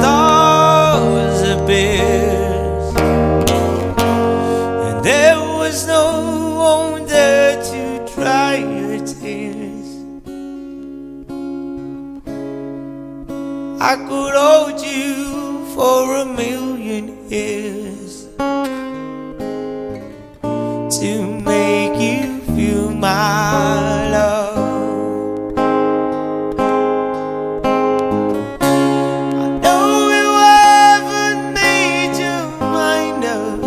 stars abyss, and there was no one there to dry your tears. I could hold you for 1,000,000 years to make you feel my love. I know you haven't made your mind up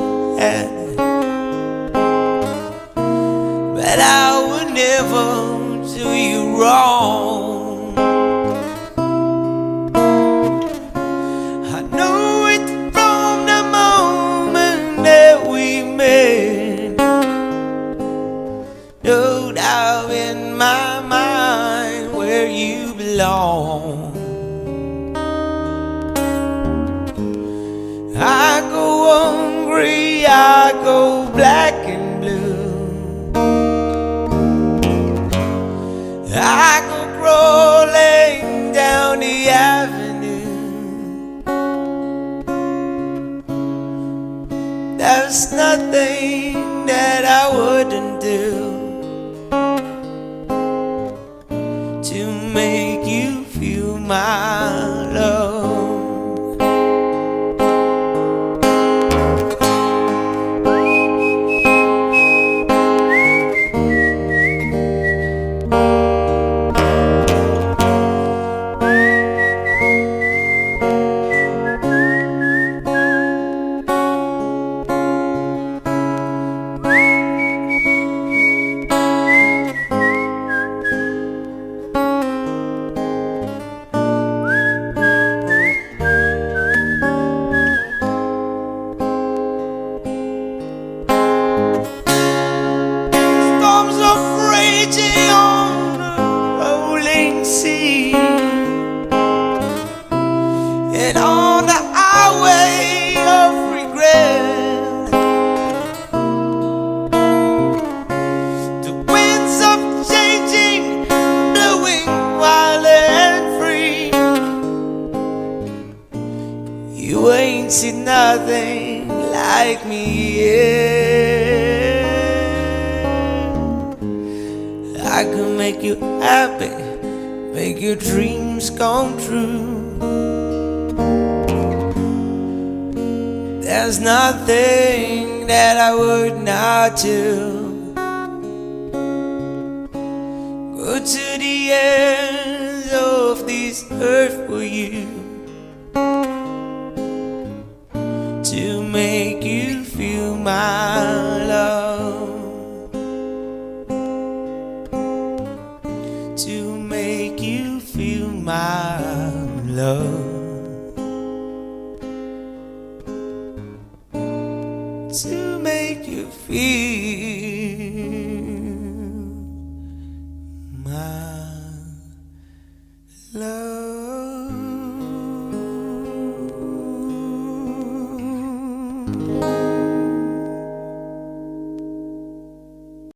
yet, but I would never do you wrong. I know it from the moment that we met. No doubt in my mind where you belong. I go hungry, I go black and blue, I go crawling down the avenue. There's nothing that I wouldn't do to make you feel my love. Storms are raging on the rolling sea, and on the highway of regret, the winds of changing, blowing wild and free. You ain't seen nothing like me yet. I can make you happy, make your dreams come true. There's nothing that I would not do. Go to the ends of this earth for you, to make you feel my love, to make you feel my love, to make you feel my love.